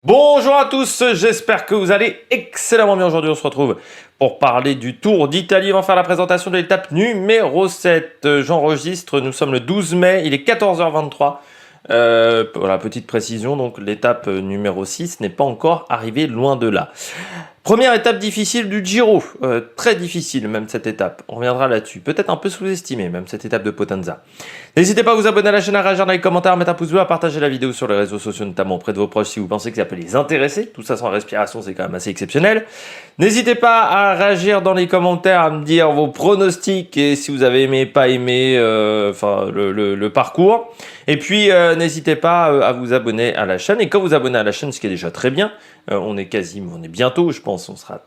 Bonjour à tous, j'espère que vous allez excellemment bien. Aujourd'hui, on se retrouve pour parler du Tour d'Italie. On va faire la présentation de l'étape numéro 7. J'enregistre, nous sommes le 12 mai, il est 14h23. Voilà, petite précision, donc l'étape numéro 6 n'est pas encore arrivée, loin de là. Première étape difficile du Giro, très difficile même cette étape, on reviendra là-dessus, peut-être un peu sous-estimée même cette étape de Potenza. N'hésitez pas à vous abonner à la chaîne, à réagir dans les commentaires, à mettre un pouce bleu, à partager la vidéo sur les réseaux sociaux, notamment auprès de vos proches si vous pensez que ça peut les intéresser, tout ça sans respiration c'est quand même assez exceptionnel. N'hésitez pas à réagir dans les commentaires, à me dire vos pronostics et si vous avez aimé, pas aimé le parcours. Et puis n'hésitez pas à vous abonner à la chaîne, et quand vous abonnez à la chaîne, ce qui est déjà très bien, on est bientôt, je pense, on sera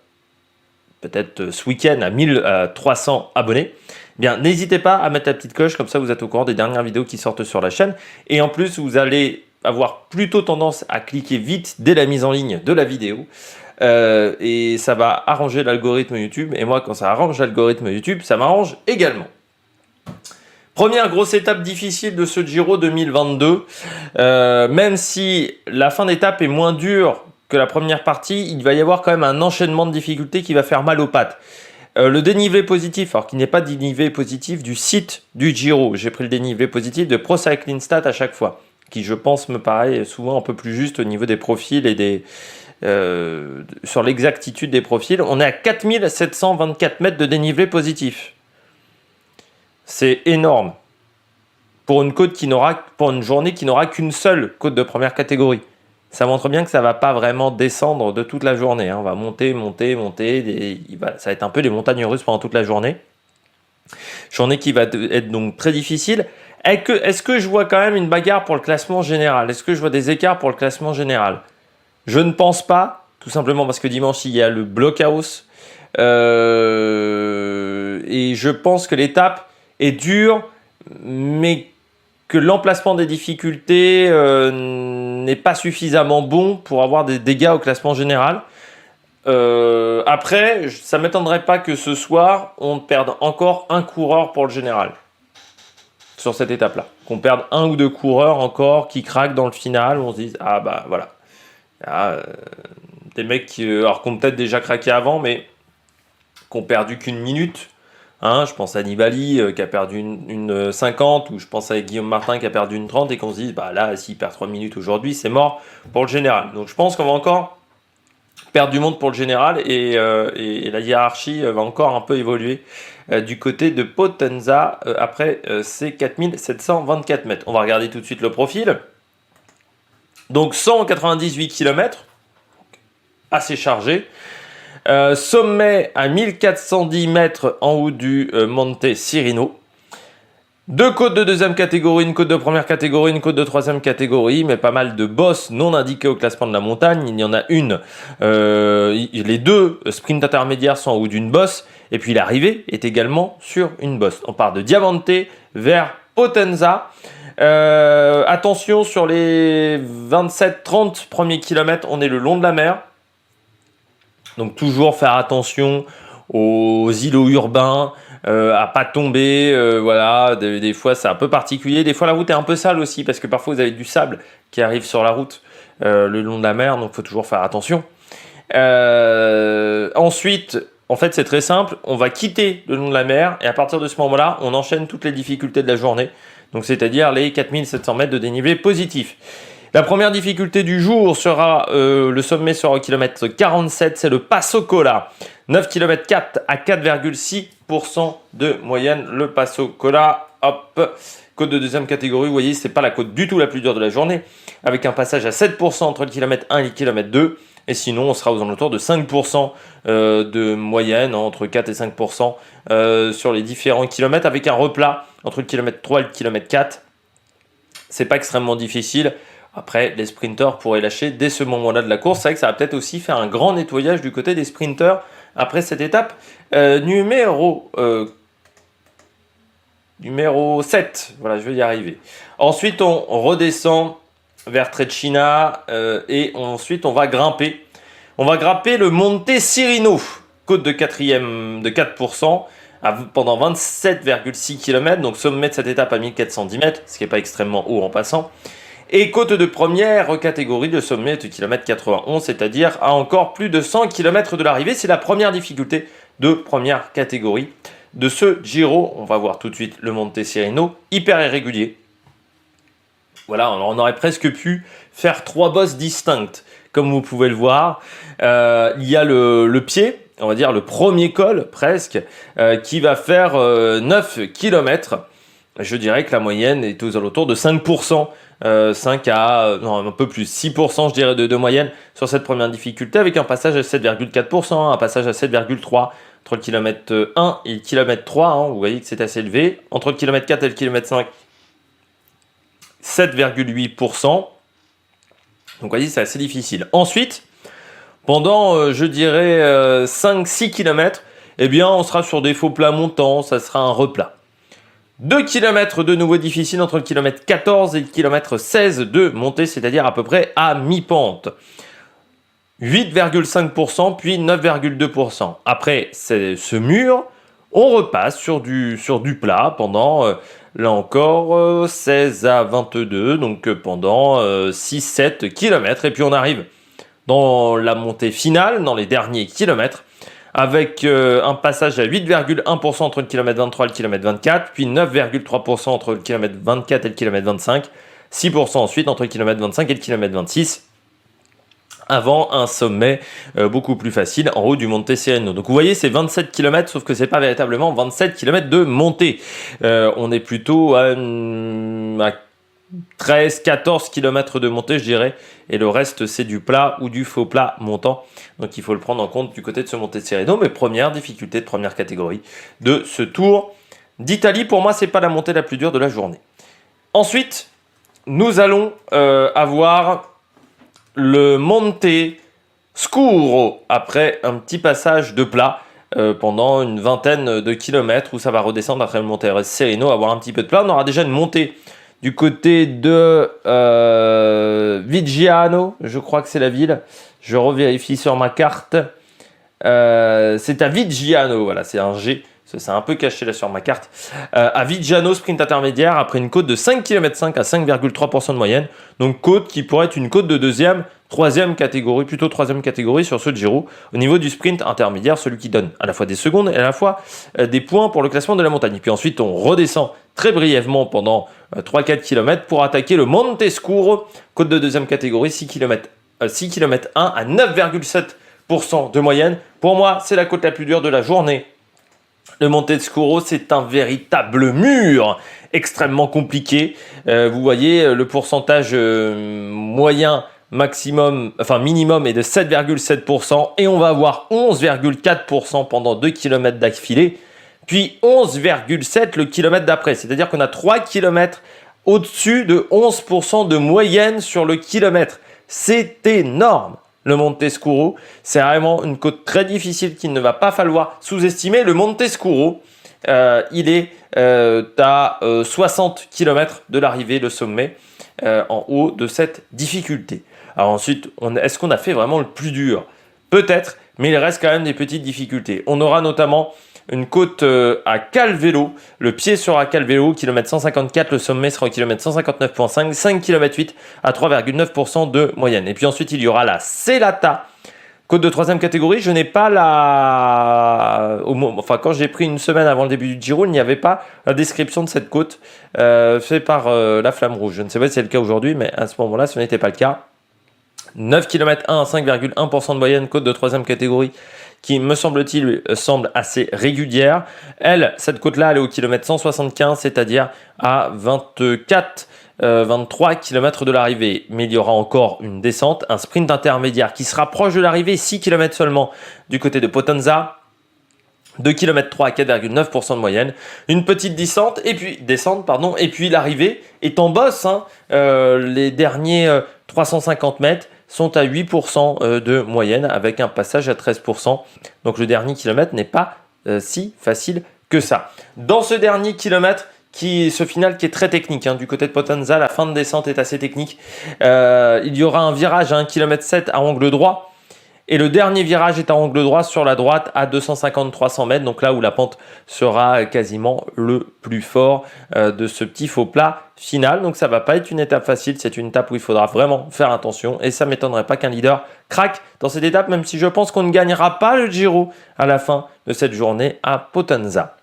peut-être ce week-end à 1300 abonnés. Bien, n'hésitez pas à mettre la petite cloche, comme ça vous êtes au courant des dernières vidéos qui sortent sur la chaîne. Et en plus, vous allez avoir plutôt tendance à cliquer vite dès la mise en ligne de la vidéo. Et ça va arranger l'algorithme YouTube. Et moi, quand ça arrange l'algorithme YouTube, ça m'arrange également. Première grosse étape difficile de ce Giro 2022. Même si la fin d'étape est moins dure que la première partie, il va y avoir quand même un enchaînement de difficultés qui va faire mal aux pattes. Le dénivelé positif, alors qu'il n'y a pas de dénivelé positif du site du Giro, j'ai pris le dénivelé positif de Pro Cycling Stat à chaque fois, qui je pense me paraît souvent un peu plus juste au niveau des profils et sur l'exactitude des profils. On est à 4724 mètres de dénivelé positif. C'est énorme pour une journée qui n'aura qu'une seule côte de première catégorie. Ça montre bien que ça ne va pas vraiment descendre de toute la journée. On va monter. Ça va être un peu des montagnes russes pendant toute la journée. Journée qui va être donc très difficile. Est-ce que je vois quand même une bagarre pour le classement général? Est-ce que je vois des écarts pour le classement général? Je ne pense pas, tout simplement parce que dimanche, il y a le blockhouse. Et je pense que l'étape est dure, mais que l'emplacement des difficultés n'est pas suffisamment bon pour avoir des dégâts au classement général. Après, ça ne m'étonnerait pas que ce soir, on perde encore un coureur pour le général. Sur cette étape-là. Qu'on perde un ou deux coureurs encore qui craquent dans le final. On se dit, ah bah voilà. Des mecs qui ont peut-être déjà craqué avant, mais qui ont perdu qu'une minute. Je pense à Nibali qui a perdu une 50, ou je pense à Guillaume Martin qui a perdu une 30, et qu'on se dit, bah là, s'il perd 3 minutes aujourd'hui, c'est mort pour le général. Donc je pense qu'on va encore perdre du monde pour le général, et la hiérarchie va encore un peu évoluer du côté de Potenza après ces 4724 mètres. On va regarder tout de suite le profil. Donc 198 km, assez chargé. Sommet à 1410 mètres en haut du Monte Cirino. Deux côtes de deuxième catégorie, une côte de première catégorie, une côte de troisième catégorie, mais pas mal de bosses non indiquées au classement de la montagne. Il y en a une, les deux sprints intermédiaires sont en haut d'une bosse, et puis l'arrivée est également sur une bosse. On part de Diamante vers Potenza. Attention, sur les 27-30 premiers kilomètres, on est le long de la mer. Donc toujours faire attention aux îlots urbains, à pas tomber, voilà, des fois c'est un peu particulier, des fois la route est un peu sale aussi, parce que parfois vous avez du sable qui arrive sur la route le long de la mer, donc il faut toujours faire attention. Ensuite, en fait c'est très simple, on va quitter le long de la mer, et à partir de ce moment-là, on enchaîne toutes les difficultés de la journée, donc c'est-à-dire les 4700 mètres de dénivelé positif. La première difficulté du jour sera, le sommet sera au kilomètre 47, c'est le Passo Cola. 9 km 4 à 4,6% de moyenne, le Passo Cola. Hop, côte de deuxième catégorie, vous voyez, c'est pas la côte du tout la plus dure de la journée, avec un passage à 7% entre le kilomètre 1 et le kilomètre 2. Et sinon, on sera aux alentours de 5% de moyenne, entre 4 et 5% sur les différents kilomètres, avec un replat entre le kilomètre 3 et le kilomètre 4. C'est pas extrêmement difficile. Après, les sprinteurs pourraient lâcher dès ce moment-là de la course. C'est vrai que ça va peut-être aussi faire un grand nettoyage du côté des sprinteurs après cette étape numéro 7. Voilà, je vais y arriver. Ensuite, on redescend vers Trecina et ensuite, on va grimper. On va grimper le Monte Cirino, côte de 4% pendant 27,6 km. Donc, sommet de cette étape à 1410 mètres, ce qui n'est pas extrêmement haut en passant. Et côte de première catégorie, le sommet est au kilomètre 91, c'est-à-dire à encore plus de 100 km de l'arrivée. C'est la première difficulté de première catégorie de ce Giro. On va voir tout de suite le Monte Sereno, hyper irrégulier. Voilà, on aurait presque pu faire 3 bosses distinctes, comme vous pouvez le voir. Il y a le pied, on va dire le premier col presque, qui va faire 9 km. Je dirais que la moyenne est aux alentours de 5%. 5 à, non, un peu plus, 6% je dirais de moyenne sur cette première difficulté, avec un passage à 7,4%, un passage à 7,3% entre le kilomètre 1 et le kilomètre 3, hein, vous voyez que c'est assez élevé. Entre le kilomètre 4 et le kilomètre 5, 7,8%. Donc vous voyez, c'est assez difficile. Ensuite, pendant, je dirais, 5-6 km, eh bien, on sera sur des faux plats montants, ça sera un replat. 2 km de nouveau difficile entre le kilomètre 14 et le kilomètre 16 de montée, c'est-à-dire à peu près à mi-pente. 8,5% puis 9,2%. Après ce mur, on repasse sur du plat pendant, là encore, 16 à 22, donc pendant 6-7 km. Et puis on arrive dans la montée finale, dans les derniers kilomètres, avec un passage à 8,1% entre le kilomètre 23 et le kilomètre 24, puis 9,3% entre le kilomètre 24 et le kilomètre 25, 6% ensuite entre le kilomètre 25 et le kilomètre 26, avant un sommet beaucoup plus facile en haut du Monte Sereno. Donc vous voyez, c'est 27 km, sauf que c'est pas véritablement 27 km de montée. On est plutôt à 13-14 km de montée, je dirais, et le reste, c'est du plat ou du faux plat montant. Donc il faut le prendre en compte du côté de ce Monte Sereno. Mais première difficulté de première catégorie de ce Tour d'Italie. Pour moi, c'est pas la montée la plus dure de la journée. Ensuite, nous allons avoir le Monte Scuro, après un petit passage de plat pendant une vingtaine de kilomètres où ça va redescendre après le Monte Sereno, avoir un petit peu de plat. On aura déjà une montée du côté de Viggiano, je crois que c'est la ville. Je revérifie sur ma carte. C'est à Viggiano, voilà, c'est un G. C'est un peu caché là sur ma carte. À Viggiano, sprint intermédiaire, après une côte de 5,5 km à 5,3% de moyenne. Donc côte qui pourrait être une côte de troisième catégorie, plutôt troisième catégorie sur ce Giro. Au niveau du sprint intermédiaire, celui qui donne à la fois des secondes et à la fois des points pour le classement de la montagne. Et puis ensuite, on redescend très brièvement pendant 3-4 km pour attaquer le Monte Scuro, côte de deuxième catégorie, 6 km 1 à 9,7% de moyenne. Pour moi, c'est la côte la plus dure de la journée. Le Monte Scuro, c'est un véritable mur extrêmement compliqué. Vous voyez, le pourcentage moyen, minimum est de 7,7%. Et on va avoir 11,4% pendant 2 km d'affilée. Puis 11,7% le kilomètre d'après. C'est-à-dire qu'on a 3 km au-dessus de 11% de moyenne sur le kilomètre. C'est énorme. Le Monte Scuro, c'est vraiment une côte très difficile qu'il ne va pas falloir sous-estimer. Le Monte Scuro, il est à 60 km de l'arrivée, le sommet, en haut de cette difficulté. Alors ensuite, est-ce qu'on a fait vraiment le plus dur? Peut-être, mais il reste quand même des petites difficultés. On aura notamment une côte à Calvello, le pied sera Calvello, kilomètre 154, le sommet sera au kilomètre 159,5, 5 km 8 à 3,9% de moyenne. Et puis ensuite, il y aura la Selata, côte de troisième catégorie. Je n'ai pas quand j'ai pris une semaine avant le début du Giro, il n'y avait pas la description de cette côte faite par la Flamme Rouge. Je ne sais pas si c'est le cas aujourd'hui, mais à ce moment-là, ce n'était pas le cas. 9 km 1 à 5,1% de moyenne, côte de troisième catégorie, qui, me semble-t-il, semble assez régulière. Cette côte-là, elle est au kilomètre 175, c'est-à-dire à 23 km de l'arrivée. Mais il y aura encore une descente, un sprint intermédiaire qui sera proche de l'arrivée, 6 km seulement du côté de Potenza. 2 km 3 à 4,9% de moyenne. Une petite descente, et puis l'arrivée est en bosse. Les derniers 350 mètres sont à 8% de moyenne avec un passage à 13%. Donc le dernier kilomètre n'est pas si facile que ça. Dans ce dernier kilomètre, ce final qui est très technique, du côté de Potenza, la fin de descente est assez technique. Il y aura un virage à 1,7 km à angle droit. Et le dernier virage est à angle droit sur la droite à 250-300 mètres, donc là où la pente sera quasiment le plus fort de ce petit faux plat final. Donc ça va pas être une étape facile, c'est une étape où il faudra vraiment faire attention. Et ça m'étonnerait pas qu'un leader craque dans cette étape, même si je pense qu'on ne gagnera pas le Giro à la fin de cette journée à Potenza.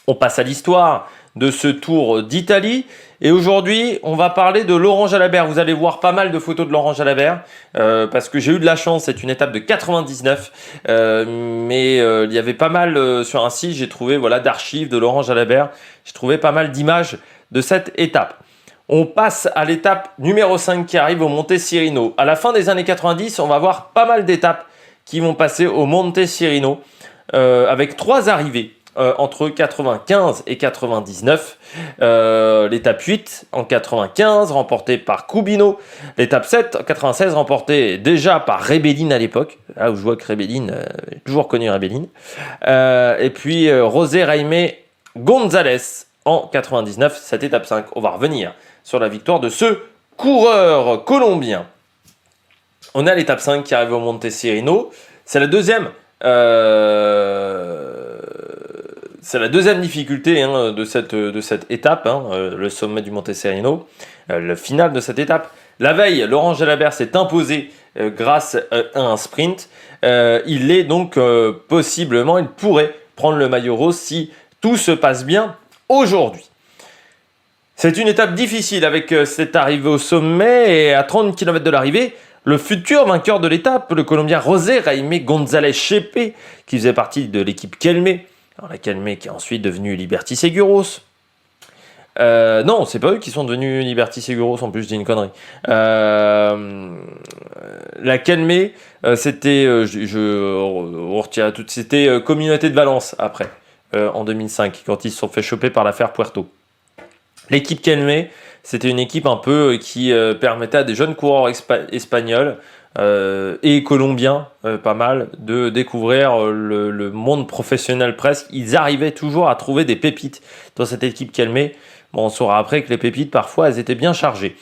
On passe à l'histoire de ce Tour d'Italie. Et aujourd'hui, on va parler de Laurent Jalabert. Vous allez voir pas mal de photos de Laurent Jalabert parce que j'ai eu de la chance. C'est une étape de 99, mais il y avait pas mal sur un site. J'ai trouvé d'archives de Laurent Jalabert. J'ai trouvé pas mal d'images de cette étape. On passe à l'étape numéro 5 qui arrive au Monte Cirino. À la fin des années 90, on va voir pas mal d'étapes qui vont passer au Monte Cirino avec 3 arrivées. Entre 95 et 99, l'étape 8 en 95 remportée par Cubino, l'étape 7 en 96 remportée déjà par Rebellin à l'époque, là où je vois que Rebellin, j'ai toujours connu Rebellin, et puis José Jaime González en 99, cette étape 5, on va revenir sur la victoire de ce coureur colombien. On a l'étape 5 qui arrive au Monte Cirino, c'est la deuxième difficulté de cette étape, le sommet du Monte Cirino, le final de cette étape. La veille, Laurent Jalabert s'est imposé grâce à un sprint. Il est donc possiblement, il pourrait prendre le maillot rose si tout se passe bien aujourd'hui. C'est une étape difficile avec cette arrivée au sommet et à 30 km de l'arrivée, le futur vainqueur de l'étape, le Colombien José Jaime González Chepe, qui faisait partie de l'équipe Kelme. Alors la Kelme qui est ensuite devenue Liberty Seguros. Non, c'est pas eux qui sont devenus Liberty Seguros, en plus je dis une connerie. La Kelme, c'était, c'était Communauté de Valence après, en 2005, quand ils se sont fait choper par l'affaire Puerto. L'équipe Kelme, c'était une équipe un peu qui permettait à des jeunes coureurs espagnols et colombiens, pas mal, de découvrir le monde professionnel presque. Ils arrivaient toujours à trouver des pépites dans cette équipe Kelme. Bon, on saura après que les pépites, parfois, elles étaient bien chargées.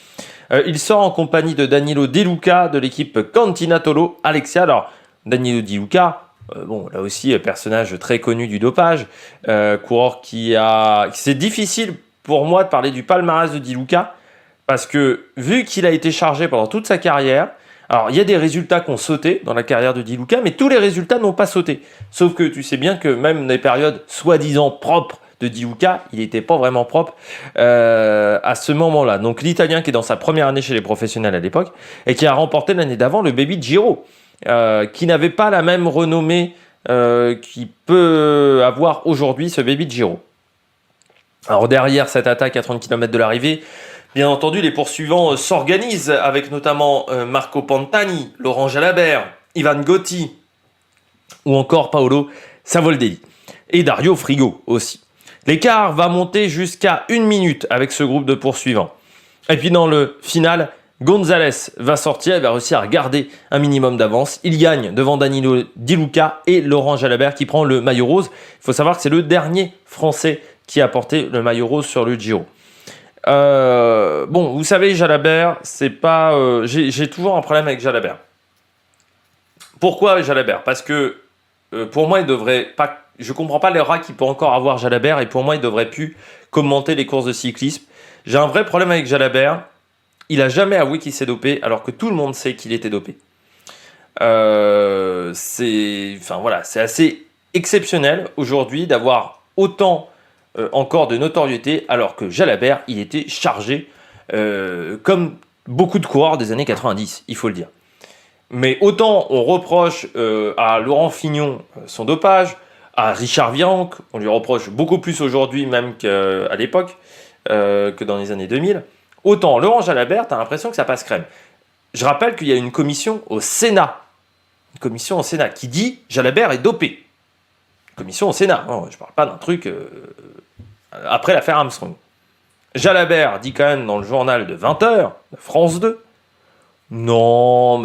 Il sort en compagnie de Danilo De Luca de l'équipe Continatolo Alexia. Alors, Danilo De Luca, là aussi, personnage très connu du dopage, coureur c'est difficile pour moi de parler du palmarès de Di Luca, parce que vu qu'il a été chargé pendant toute sa carrière, alors il y a des résultats qui ont sauté dans la carrière de Di Luca, mais tous les résultats n'ont pas sauté. Sauf que tu sais bien que même dans les périodes soi-disant propres de Di Luca, il n'était pas vraiment propre à ce moment-là. Donc l'Italien qui est dans sa première année chez les professionnels à l'époque, et qui a remporté l'année d'avant le Baby Giro, qui n'avait pas la même renommée qu'il peut avoir aujourd'hui ce Baby Giro. Alors derrière cette attaque à 30 km de l'arrivée, bien entendu, les poursuivants s'organisent avec notamment Marco Pantani, Laurent Jalabert, Ivan Gotti ou encore Paolo Savoldelli et Dario Frigo aussi. L'écart va monter jusqu'à 1 minute avec ce groupe de poursuivants. Et puis dans le final, González va sortir et va réussir à garder un minimum d'avance. Il gagne devant Danilo Di Luca et Laurent Jalabert qui prend le maillot rose. Il faut savoir que c'est le dernier Français qui a porté le maillot rose sur le Giro. Vous savez, Jalabert, c'est pas... j'ai toujours un problème avec Jalabert. Pourquoi Jalabert ? Parce que pour moi, il devrait pas... Je comprends pas l'aura qu'il peut encore avoir Jalabert et pour moi, il devrait plus commenter les courses de cyclisme. J'ai un vrai problème avec Jalabert. Il a jamais avoué qu'il s'est dopé alors que tout le monde sait qu'il était dopé. C'est assez exceptionnel aujourd'hui d'avoir autant encore de notoriété alors que Jalabert, il était chargé comme beaucoup de coureurs des années 90, il faut le dire. Mais autant on reproche à Laurent Fignon son dopage, à Richard Virenque, on lui reproche beaucoup plus aujourd'hui même qu'à l'époque, que dans les années 2000, autant Laurent Jalabert, t'as l'impression que ça passe crème. Je rappelle qu'il y a une commission au Sénat, qui dit Jalabert est dopé. Commission au Sénat, non, je parle pas d'un truc après l'affaire Armstrong. Jalabert dit quand même dans le journal de 20h, de France 2, non,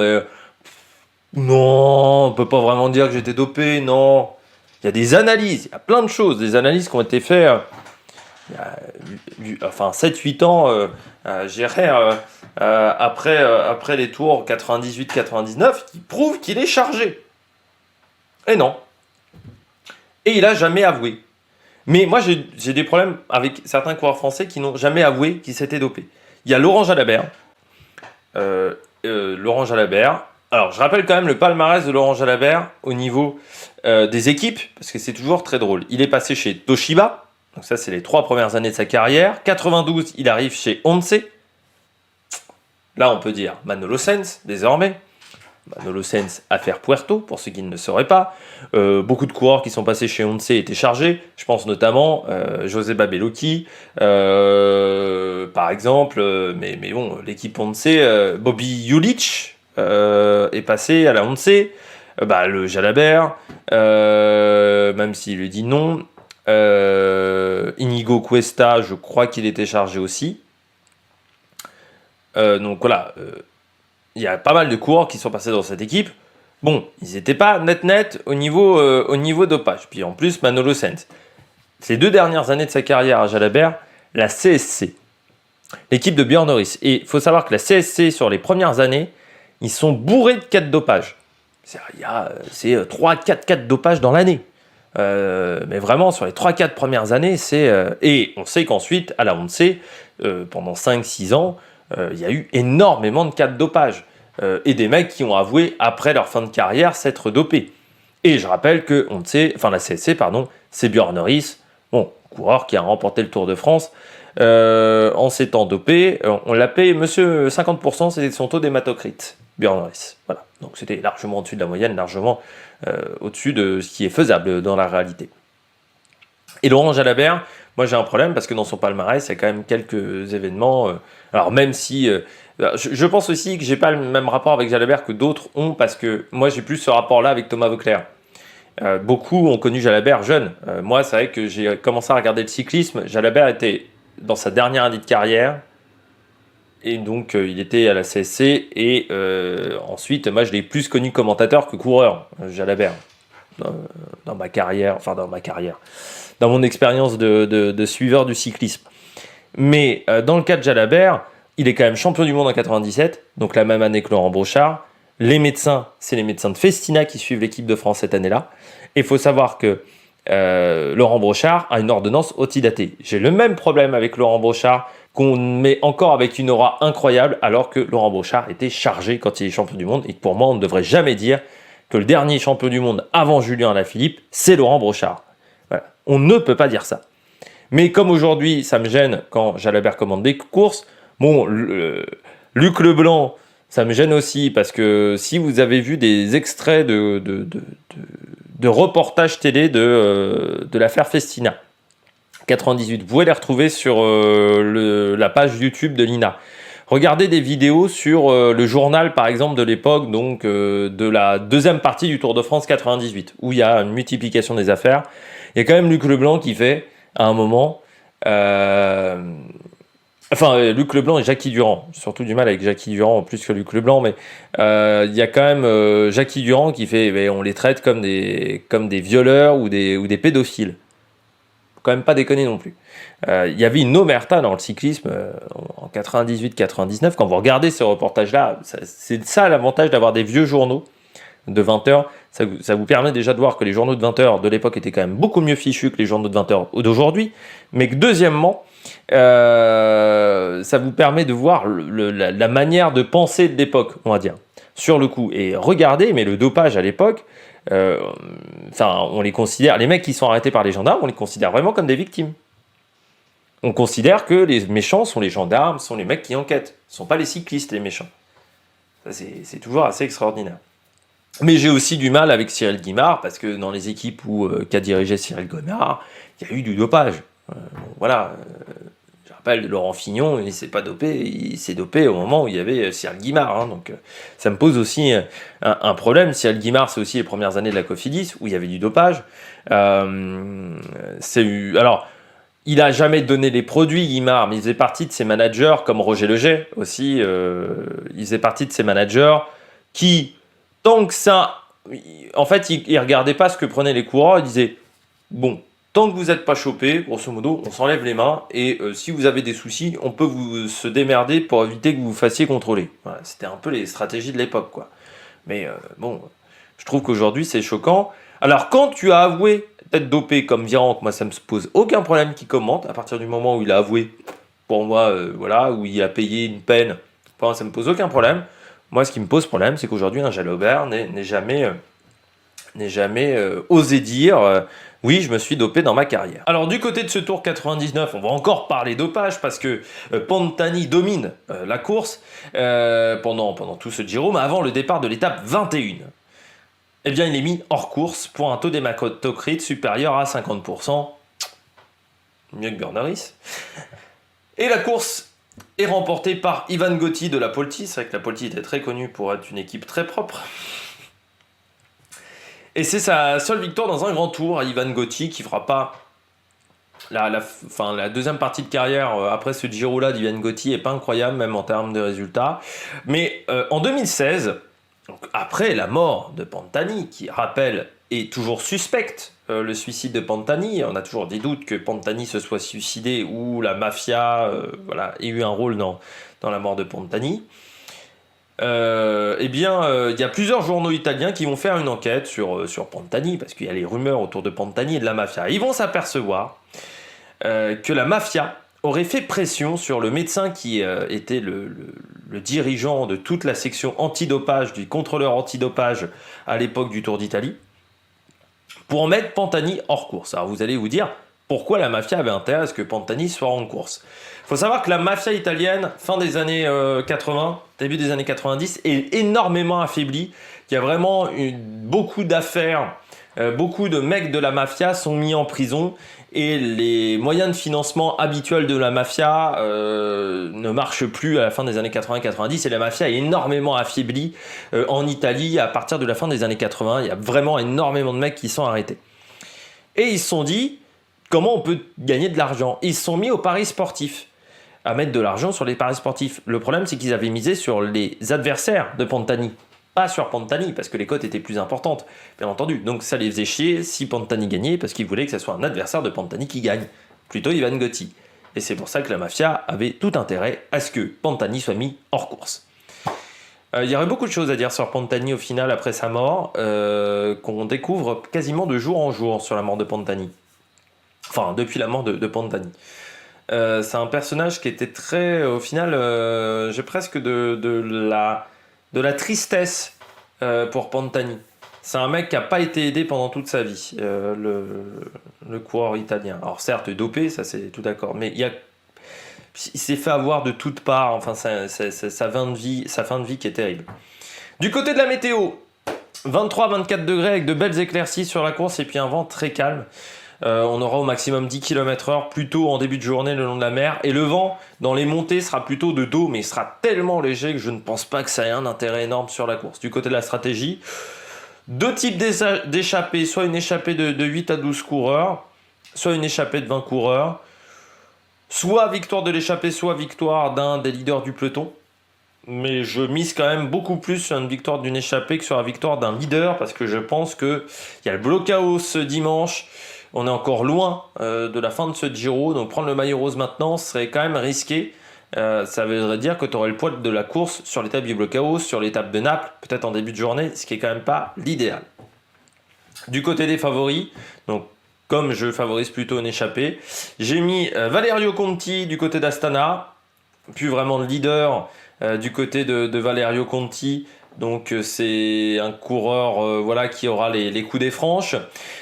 on peut pas vraiment dire que j'étais dopé, non. Il y a des analyses, il y a plein de choses, des analyses qui ont été faites enfin 7-8 ans, j'irais après les tours 98-99, qui prouve qu'il est chargé. Et non. Et il a jamais avoué. Mais moi, j'ai des problèmes avec certains coureurs français qui n'ont jamais avoué qu'ils s'étaient dopés. Il y a Laurent Jalabert. Laurent Jalabert. Alors, je rappelle quand même le palmarès de Laurent Jalabert au niveau des équipes, parce que c'est toujours très drôle. Il est passé chez Toshiba. Donc ça, c'est les 3 premières années de sa carrière. 92, il arrive chez Once. Là, on peut dire Manolo Sens, désormais. Manolo Sens, affaire Puerto, pour ceux qui ne le sauraient pas. Beaucoup de coureurs qui sont passés chez Once étaient chargés. Je pense notamment José Babelocchi, par exemple. Mais bon, l'équipe Once, Bobby Julich est passé à la Once. Le Jalabert, même s'il lui dit non. Inigo Cuesta, je crois qu'il était chargé aussi. Donc voilà, il y a pas mal de coureurs qui sont passés dans cette équipe. Bon, ils n'étaient pas net au niveau dopage. Puis en plus, Manolo Sens. Ces 2 dernières années de sa carrière à Jalabert, la CSC, l'équipe de Björn Norris. Et il faut savoir que la CSC, sur les premières années, ils sont bourrés de cas de dopage. C'est 3-4 cas de dopage dans l'année. Mais vraiment, sur les 3-4 premières années, et on sait qu'ensuite, à la Once, pendant 5-6 ans, il y a eu énormément de cas de dopage. Et des mecs qui ont avoué, après leur fin de carrière, s'être dopés. Et je rappelle que la CSC, c'est Björn Norris, coureur qui a remporté le Tour de France en s'étant dopé. On l'appelait Monsieur 50%, c'était son taux d'hématocrite, Björn Norris. Voilà. Donc c'était largement au-dessus de la moyenne, largement au-dessus de ce qui est faisable dans la réalité. Et Laurent Jalabert, moi j'ai un problème parce que dans son palmarès, il y a quand même quelques événements. Alors même si... je pense aussi que j'ai pas le même rapport avec Jalabert que d'autres ont, parce que moi j'ai plus ce rapport-là avec Thomas Voeckler. Beaucoup ont connu Jalabert jeune. Moi, c'est vrai que j'ai commencé à regarder le cyclisme. Jalabert était dans sa dernière année de carrière. Et donc, il était à la CSC. Et ensuite, moi, je l'ai plus connu commentateur que coureur, Jalabert. Dans ma carrière. Dans mon expérience de suiveur du cyclisme. Mais dans le cas de Jalabert, il est quand même champion du monde en 97. Donc, la même année que Laurent Brochard. Les médecins, c'est les médecins de Festina qui suivent l'équipe de France cette année-là. Et il faut savoir que Laurent Brochard a une ordonnance otidatée. J'ai le même problème avec Laurent Brochard, qu'on met encore avec une aura incroyable, alors que Laurent Brochard était chargé quand il est champion du monde. Et que pour moi, on ne devrait jamais dire que le dernier champion du monde avant Julien Alaphilippe, c'est Laurent Brochard. Voilà. On ne peut pas dire ça. Mais comme aujourd'hui, ça me gêne quand Jalabert commande des courses, Luc Leblanc, ça me gêne aussi, parce que si vous avez vu des extraits de reportages télé de l'affaire Festina 98, vous pouvez les retrouver sur la page YouTube de l'INA. Regardez des vidéos sur le journal, par exemple, de l'époque, donc de la deuxième partie du Tour de France 98, où il y a une multiplication des affaires. Il y a quand même Luc Leblanc qui fait, à un moment... Luc Leblanc et Jackie Durand. J'ai surtout du mal avec Jackie Durand plus que Luc Leblanc, mais il y a quand même Jackie Durand qui fait, on les traite comme des violeurs ou des pédophiles. Faut quand même pas déconner non plus. Il y avait une omerta dans le cyclisme en 98-99. Quand vous regardez ces reportages-là, c'est ça l'avantage d'avoir des vieux journaux de 20 heures. Ça vous permet déjà de voir que les journaux de 20 heures de l'époque étaient quand même beaucoup mieux fichus que les journaux de 20 heures d'aujourd'hui. Mais que deuxièmement, ça vous permet de voir la manière de penser de l'époque, on va dire, sur le coup. Et regardez, mais le dopage à l'époque, on les considère, les mecs qui sont arrêtés par les gendarmes, on les considère vraiment comme des victimes. On considère que les méchants sont les gendarmes, sont les mecs qui enquêtent. Ce ne sont pas les cyclistes, les méchants. Ça, c'est toujours assez extraordinaire. Mais j'ai aussi du mal avec Cyril Guimard, parce que dans les équipes qu'a dirigé Cyril Guimard, il y a eu du dopage. Je rappelle, Laurent Fignon, il ne s'est pas dopé, il s'est dopé au moment où il y avait Cyril Guimard. Donc ça me pose aussi un problème. Cyril Guimard, c'est aussi les premières années de la Cofidis, où il y avait du dopage. Alors, il n'a jamais donné les produits, Guimard, mais il faisait partie de ses managers, comme Roger Leget aussi. Il faisait partie de ses managers qui... Tant que ça, en fait, il ne regardait pas ce que prenaient les coureurs, il disait, bon, Tant que vous n'êtes pas chopé, grosso modo, on s'enlève les mains et si vous avez des soucis, on peut se démerder pour éviter que vous vous fassiez contrôler. Voilà, c'était un peu les stratégies de l'époque, quoi. Mais bon, je trouve qu'aujourd'hui c'est choquant. Alors quand tu as avoué être dopé comme Virenque, moi ça me pose aucun problème qu'il commente. À partir du moment où il a avoué, pour moi, voilà, où il a payé une peine, pour moi, ça me pose aucun problème. Moi, ce qui me pose problème, c'est qu'aujourd'hui un Jalobert n'est jamais osé dire oui, je me suis dopé dans ma carrière. Alors du côté de ce Tour 99, on va encore parler dopage parce que Pantani domine la course pendant tout ce Giro, mais avant le départ de l'étape 21. Eh bien, il est mis hors course pour un taux d'hématocrite supérieur à 50%. Mieux que Bernardis. Et la course est remportée par Ivan Gotti de la Polti. C'est vrai que la Polti était très connue pour être une équipe très propre. Et c'est sa seule victoire dans un grand tour à Ivan Gotti qui fera pas la deuxième partie de carrière après ce Giro-là d'Ivan Gotti est pas incroyable même en termes de résultats. Mais en 2016, donc après la mort de Pantani, qui rappelle est toujours suspecte, le suicide de Pantani, on a toujours des doutes que Pantani se soit suicidé ou la mafia ait eu un rôle dans la mort de Pantani. Il y a plusieurs journaux italiens qui vont faire une enquête sur Pantani, parce qu'il y a les rumeurs autour de Pantani et de la mafia. Ils vont s'apercevoir que la mafia aurait fait pression sur le médecin qui était le dirigeant de toute la section antidopage, du contrôleur antidopage à l'époque du Tour d'Italie, pour mettre Pantani hors course. Alors vous allez vous dire, pourquoi la mafia avait intérêt à ce que Pantani soit en course ? Il faut savoir que la mafia italienne, fin des années 80, début des années 90, est énormément affaiblie. Il y a vraiment beaucoup d'affaires, beaucoup de mecs de la mafia sont mis en prison et les moyens de financement habituels de la mafia ne marchent plus à la fin des années 80-90 et la mafia est énormément affaiblie en Italie à partir de la fin des années 80. Il y a vraiment énormément de mecs qui sont arrêtés. Et ils se sont dit, comment on peut gagner de l'argent ? Ils se sont mis aux paris sportifs, à mettre de l'argent sur les paris sportifs. Le problème, c'est qu'ils avaient misé sur les adversaires de Pantani, pas sur Pantani, parce que les cotes étaient plus importantes, bien entendu. Donc ça les faisait chier si Pantani gagnait, parce qu'ils voulaient que ce soit un adversaire de Pantani qui gagne, plutôt Ivan Gotti. Et c'est pour ça que la mafia avait tout intérêt à ce que Pantani soit mis hors course. Il y aurait beaucoup de choses à dire sur Pantani au final, après sa mort, qu'on découvre quasiment de jour en jour sur la mort de Pantani. Enfin, depuis la mort de Pantani. C'est un personnage qui était très... Au final, j'ai presque de la tristesse pour Pantani. C'est un mec qui n'a pas été aidé pendant toute sa vie, le coureur italien. Alors certes, dopé, ça c'est tout d'accord, mais il s'est fait avoir de toutes parts, enfin sa fin de vie qui est terrible. Du côté de la météo, 23-24 degrés avec de belles éclaircies sur la course et puis un vent très calme. On aura au maximum 10 km/h plutôt en début de journée le long de la mer et le vent dans les montées sera plutôt de dos mais il sera tellement léger que je ne pense pas que ça ait un intérêt énorme sur la course. Du côté de la stratégie, deux types d'échappées, soit une échappée de 8 à 12 coureurs, soit une échappée de 20 coureurs, soit victoire de l'échappée, soit victoire d'un des leaders du peloton. Mais je mise quand même beaucoup plus sur une victoire d'une échappée que sur la victoire d'un leader parce que je pense qu'il y a le blockhaus ce dimanche. On est encore loin de la fin de ce Giro, donc prendre le maillot rose maintenant serait quand même risqué. Ça voudrait dire que tu aurais le poids de la course sur l'étape du blockhaus, sur l'étape de Naples, peut-être en début de journée, ce qui est quand même pas l'idéal. Du côté des favoris, donc comme je favorise plutôt une échappée, j'ai mis Valerio Conti du côté d'Astana, plus vraiment le leader du côté de Valerio Conti. Donc c'est un coureur qui aura les coups des franches.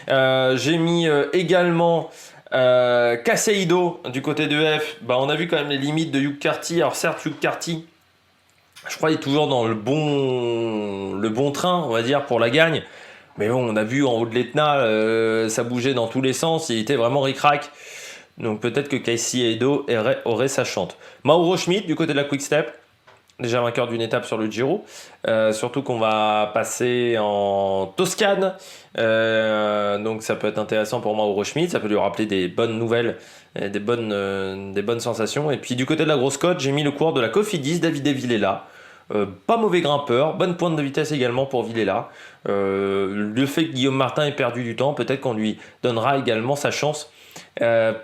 J'ai mis également Caseido du côté de F. On a vu quand même les limites de Hugh Carty. Alors certes Hugh Carty, je crois qu'il est toujours dans le bon train, on va dire, pour la gagne. Mais bon, on a vu en haut de l'Etna, ça bougeait dans tous les sens. Il était vraiment ric-rac. Donc peut-être que Caseido aurait sa chante. Mauro Schmid du côté de la Quick Step. Déjà vainqueur d'une étape sur le Giro, surtout qu'on va passer en Toscane, donc ça peut être intéressant pour Mauro Schmid, ça peut lui rappeler des bonnes nouvelles, des bonnes sensations. Et puis du côté de la grosse cote, j'ai mis le coureur de la Cofidis, Davide Villela, Pas mauvais grimpeur, bonne pointe de vitesse également pour Villela. Le fait que Guillaume Martin ait perdu du temps, peut-être qu'on lui donnera également sa chance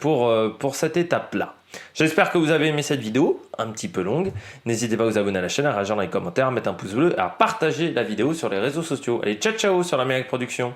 pour cette étape-là. J'espère que vous avez aimé cette vidéo, un petit peu longue. N'hésitez pas à vous abonner à la chaîne, à réagir dans les commentaires, à mettre un pouce bleu et à partager la vidéo sur les réseaux sociaux. Allez, ciao ciao sur l'Amérique Production.